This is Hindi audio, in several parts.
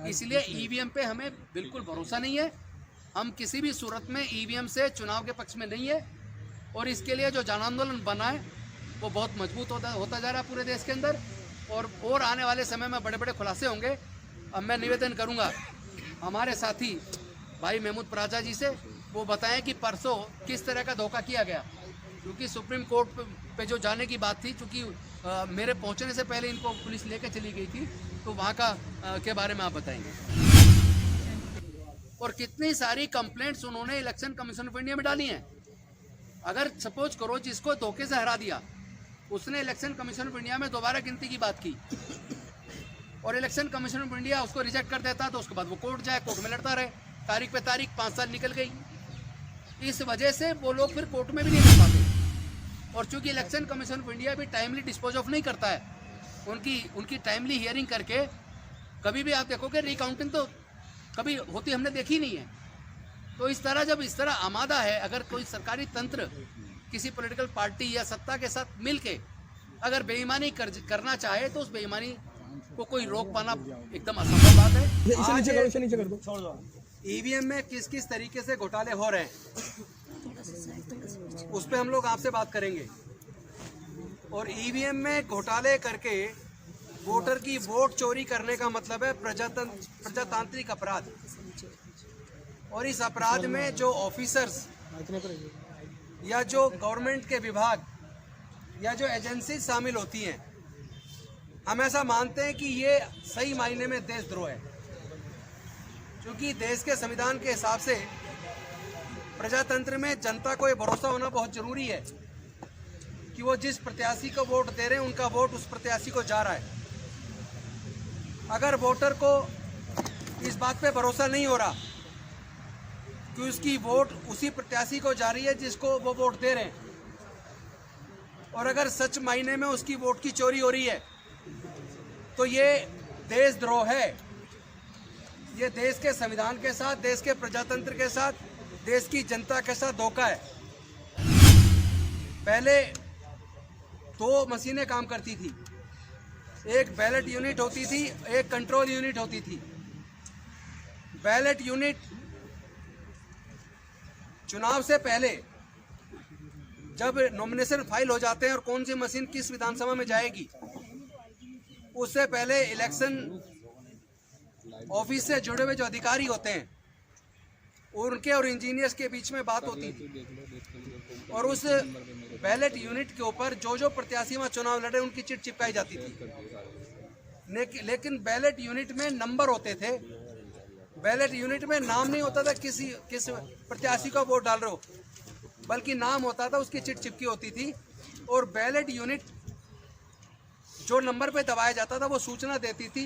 इसलिए ईवीएम पे हमें बिल्कुल भरोसा नहीं है। हम किसी भी सूरत में ईवीएम से चुनाव के पक्ष में नहीं है और इसके लिए जो जन आंदोलन बना है वो बहुत मजबूत होता जा रहा है पूरे देश के अंदर और आने वाले समय में बड़े बड़े खुलासे होंगे। अब मैं निवेदन करूंगा हमारे साथी भाई महमूद पराजा जी से, वो बताएं कि परसों किस तरह का धोखा किया गया, क्योंकि सुप्रीम कोर्ट पे जो जाने की बात थी, क्योंकि मेरे पहुंचने से पहले इनको पुलिस लेकर चली गई थी, तो वहाँ का के बारे में आप बताएंगे। और कितनी सारी कंप्लेंट्स उन्होंने इलेक्शन कमीशन ऑफ इंडिया में डाली हैं। अगर सपोज करो जिसको धोखे से हरा दिया उसने इलेक्शन कमीशन ऑफ इंडिया में दोबारा गिनती की बात की और इलेक्शन कमीशन ऑफ इंडिया उसको रिजेक्ट कर देता, तो उसके बाद वो कोर्ट जाए, कोर्ट में लड़ता रहे, तारीख पे तारीख 5 साल निकल गई। इस वजह से वो लोग फिर कोर्ट में भी नहीं लड़ पाते। और चूंकि इलेक्शन कमीशन ऑफ इंडिया भी टाइमली डिस्पोज ऑफ नहीं करता है, उनकी टाइमली हियरिंग करके कभी भी आप देखोगे रिकाउंटिंग तो कभी होती हमने देखी नहीं है। तो इस तरह जब इस तरह आमादा है, अगर कोई सरकारी तंत्र किसी पॉलिटिकल पार्टी या सत्ता के साथ मिलके अगर बेईमानी करना चाहे तो उस बेईमानी को कोई रोक पाना एकदम असंभव बात है। ईवीएम में किस किस तरीके से घोटाले हो रहे हैं उस पर हम लोग आपसे बात करेंगे। और ईवीएम में घोटाले करके वोटर की वोट चोरी करने का मतलब है प्रजातांत्रिक अपराध। और इस अपराध में जो ऑफिसर्स या जो गवर्नमेंट के विभाग या जो एजेंसी शामिल होती हैं, हम ऐसा मानते हैं कि ये सही मायने में देशद्रोह है। क्योंकि देश के संविधान के हिसाब से प्रजातंत्र में जनता को ये भरोसा होना बहुत जरूरी है कि वो जिस प्रत्याशी को वोट दे रहे हैं उनका वोट उस प्रत्याशी को जा रहा है। अगर वोटर को इस बात पे भरोसा नहीं हो रहा कि उसकी वोट उसी प्रत्याशी को जा रही है जिसको वो वोट दे रहे हैं, और अगर सच मायने में उसकी वोट की चोरी हो रही है, तो ये देशद्रोह है। ये देश के संविधान के साथ, देश के प्रजातंत्र के साथ, देश की जनता के साथ धोखा है। पहले 2 मशीनें काम करती थी, एक बैलेट यूनिट होती थी, एक कंट्रोल यूनिट होती थी। बैलेट यूनिट चुनाव से पहले जब नॉमिनेशन फाइल हो जाते हैं और कौन सी मशीन किस विधानसभा में जाएगी, उससे पहले इलेक्शन ऑफिस से जुड़े हुए जो अधिकारी होते हैं उनके और इंजीनियर्स के बीच में बात होती थी और उस बैलेट यूनिट के ऊपर जो प्रत्याशी वहाँ चुनाव लड़े उनकी चिट चिपकाई जाती थी। लेकिन बैलेट यूनिट में नंबर होते थे, बैलेट यूनिट में नाम नहीं होता था किस प्रत्याशी का वोट डाल रहे हो, बल्कि नाम होता था, उसकी चिट चिपकी होती थी। और बैलेट यूनिट जो नंबर पे दबाया जाता था वो सूचना देती थी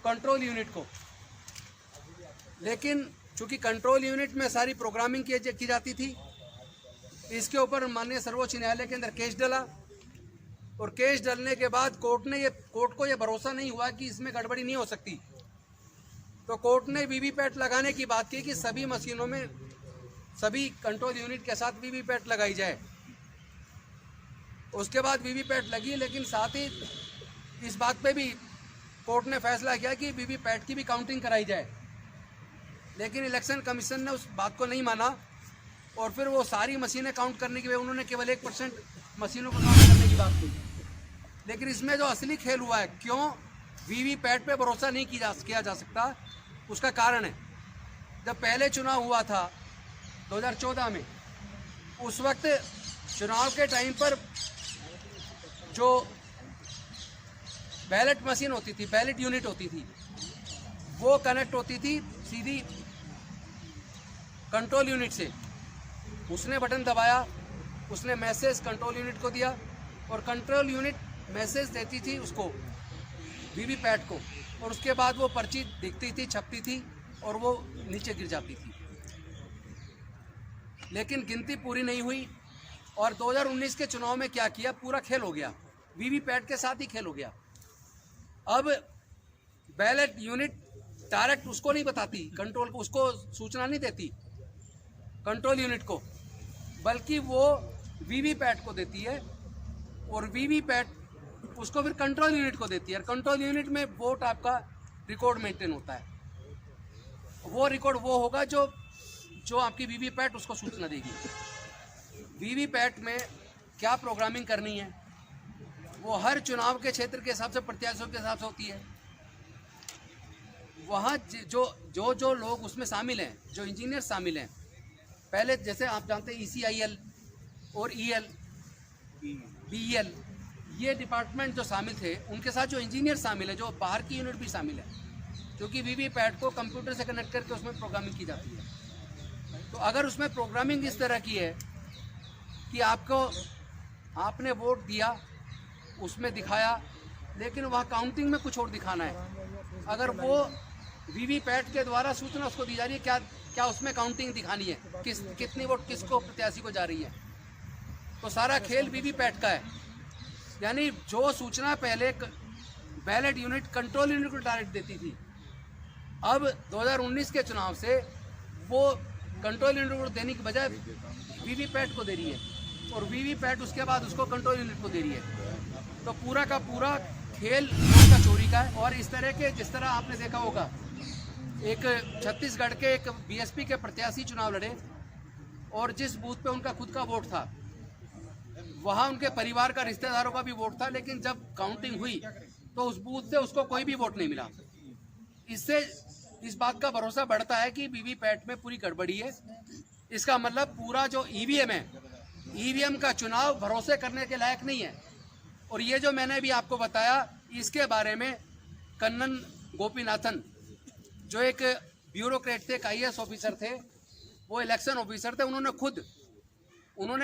कंट्रोल यूनिट को। लेकिन चूंकि कंट्रोल यूनिट में सारी प्रोग्रामिंग की जाती थी, इसके ऊपर माननीय सर्वोच्च न्यायालय के अंदर केस डला और केस डलने के बाद कोर्ट को ये भरोसा नहीं हुआ कि इसमें गड़बड़ी नहीं हो सकती, तो कोर्ट ने वीवीपैट लगाने की बात की कि सभी मशीनों में सभी कंट्रोल यूनिट के साथ वीवीपैट लगाई जाए। उसके बाद वीवीपैट लगी, लेकिन साथ ही इस बात पे भी कोर्ट ने फैसला किया कि वीवीपैट की भी काउंटिंग कराई जाए। लेकिन इलेक्शन कमीशन ने उस बात को नहीं माना और फिर वो सारी मशीनें काउंट करने के लिए उन्होंने केवल 1% मशीनों को काउंट करने की बात की। लेकिन इसमें जो असली खेल हुआ है, क्यों वीवीपैट पे भरोसा नहीं किया जा सकता, उसका कारण है जब पहले चुनाव हुआ था 2014 में, उस वक्त चुनाव के टाइम पर जो बैलेट मशीन होती थी, बैलेट यूनिट होती थी, वो कनेक्ट होती थी सीधी कंट्रोल यूनिट से। उसने बटन दबाया, उसने मैसेज कंट्रोल यूनिट को दिया और कंट्रोल यूनिट मैसेज देती थी उसको वीवीपैट को, और उसके बाद वो पर्ची दिखती थी, छपती थी और वो नीचे गिर जाती थी। लेकिन गिनती पूरी नहीं हुई और 2019 के चुनाव में क्या किया, पूरा खेल हो गया, वीवीपैट के साथ ही खेल हो गया। अब बैलेट यूनिट डायरेक्ट उसको नहीं बताती, कंट्रोल को, उसको सूचना नहीं देती कंट्रोल यूनिट को, बल्कि वो वीवीपैट को देती है और वीवीपैट उसको फिर कंट्रोल यूनिट को देती है। और कंट्रोल यूनिट में वोट आपका रिकॉर्ड मेंटेन होता है। वो रिकॉर्ड वो होगा जो आपकी वीवीपैट उसको सूचना देगी। वीवीपैट में क्या प्रोग्रामिंग करनी है वो हर चुनाव के क्षेत्र के हिसाब से, प्रत्याशियों के हिसाब से होती है। वहाँ जो लोग उसमें शामिल हैं, जो इंजीनियर शामिल हैं, पहले जैसे आप जानते हैं ECIL और EL, BEL, ये डिपार्टमेंट जो शामिल थे, उनके साथ जो इंजीनियर शामिल है, जो बाहर की यूनिट भी शामिल है, क्योंकि वीवीपैट को कंप्यूटर से कनेक्ट करके उसमें प्रोग्रामिंग की जाती है। तो अगर उसमें प्रोग्रामिंग इस तरह की है कि आपने वोट दिया, उसमें दिखाया, लेकिन वहाँ काउंटिंग में कुछ और दिखाना है, अगर वो वीवीपैट के द्वारा सूचना उसको दी जा रही है क्या उसमें काउंटिंग दिखानी है, कितनी वोट किसको, प्रत्याशी को जा रही है, तो सारा खेल वीवीपैट का है। यानी जो सूचना पहले बैलेट यूनिट कंट्रोल यूनिट को डायरेक्ट देती थी, अब 2019 के चुनाव से वो कंट्रोल यूनिट को देने की बजाय वीवीपैट को दे रही है, और वीवीपैट उसके बाद उसको कंट्रोल यूनिट को दे रही है। तो पूरा का पूरा खेल वोट का चोरी का है। और इस तरह के, जिस तरह आपने देखा होगा, एक छत्तीसगढ़ के एक बीएसपी के प्रत्याशी चुनाव लड़े, और जिस बूथ पे उनका खुद का वोट था, वहाँ उनके परिवार का, रिश्तेदारों का भी वोट था, लेकिन जब काउंटिंग हुई तो उस बूथ से उसको कोई भी वोट नहीं मिला। इससे इस बात का भरोसा बढ़ता है कि वीवीपैट में पूरी गड़बड़ी है। इसका मतलब पूरा जो ईवीएम है, ईवीएम का चुनाव भरोसे करने के लायक नहीं है। और ये जो मैंने भी आपको बताया, इसके बारे में कन्नन गोपीनाथन, जो एक ब्यूरोक्रेट थे, एक IAS ऑफिसर थे, वो इलेक्शन ऑफिसर थे, उन्होंने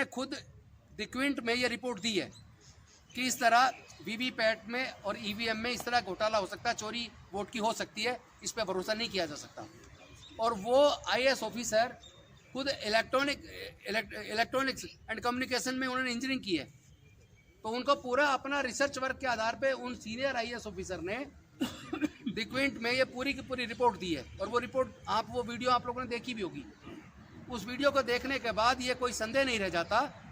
खुद द क्विंट में ये रिपोर्ट दी है कि इस तरह वीवीपैट में और ईवीएम में इस तरह घोटाला हो सकता है, चोरी वोट की हो सकती है, इस पर भरोसा नहीं किया जा सकता। और वो IAS ऑफिसर खुद इलेक्ट्रॉनिक्स एंड कम्युनिकेशन में उन्होंने इंजीनियरिंग की है, तो उनको पूरा अपना रिसर्च वर्क के आधार पे उन सीनियर IAS ऑफिसर ने द क्विंट में ये पूरी की पूरी रिपोर्ट दी है। और वो रिपोर्ट, वो वीडियो आप लोगों ने देखी भी होगी। उस वीडियो को देखने के बाद ये कोई संदेह नहीं रह जाता,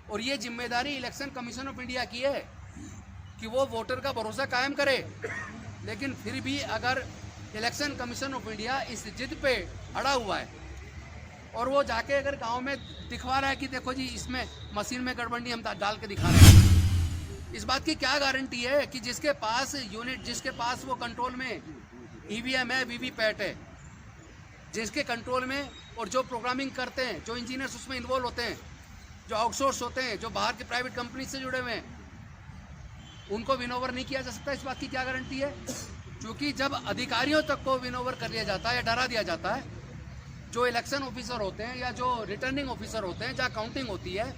और ये जिम्मेदारी इलेक्शन कमीशन ऑफ इंडिया की है कि वो वोटर का भरोसा कायम करे। लेकिन फिर भी अगर इलेक्शन कमीशन ऑफ इंडिया इस जिद पे अड़ा हुआ है, और वो जाके अगर गांव में दिखवा रहा है कि देखो जी इसमें मशीन में गड़बड़ी हम डाल के दिखा रहे हैं, इस बात की क्या गारंटी है कि जिसके पास यूनिट, जिसके पास वो कंट्रोल में ईवीएम है, वीवीपैट है, जिसके कंट्रोल में, और जो प्रोग्रामिंग करते हैं, जो इंजीनियर्स उसमें इन्वॉल्व होते हैं, जो आउटसोर्स होते हैं, जो बाहर के प्राइवेट कंपनी से जुड़े हुए हैं, उनको विनोवर नहीं किया जा सकता? इस बात की क्या गारंटी है? क्योंकि जब अधिकारियों तक को विनोवर कर लिया जाता है या डरा दिया जाता है, जो इलेक्शन ऑफिसर होते हैं या जो रिटर्निंग ऑफिसर होते हैं, जहाँ काउंटिंग होती है,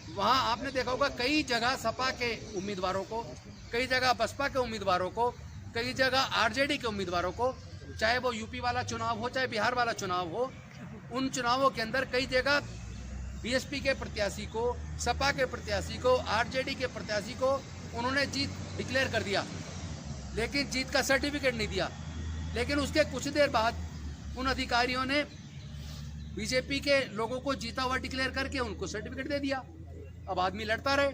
वहाँ आपने देखा होगा कई जगह सपा के उम्मीदवारों को, कई जगह बसपा के उम्मीदवारों को, कई जगह आरजेडी के उम्मीदवारों को, चाहे वो यूपी वाला चुनाव हो, चाहे बिहार वाला चुनाव हो, उन चुनावों के अंदर कई जगह बीएसपी के प्रत्याशी को, सपा के प्रत्याशी को, आरजेडी के प्रत्याशी को उन्होंने जीत डिक्लेयर कर दिया, लेकिन जीत का सर्टिफिकेट नहीं दिया। लेकिन उसके कुछ देर बाद उन अधिकारियों ने बीजेपी के लोगों को जीता हुआ डिक्लेयर करके उनको सर्टिफिकेट दे दिया। अब आदमी लड़ता रहे।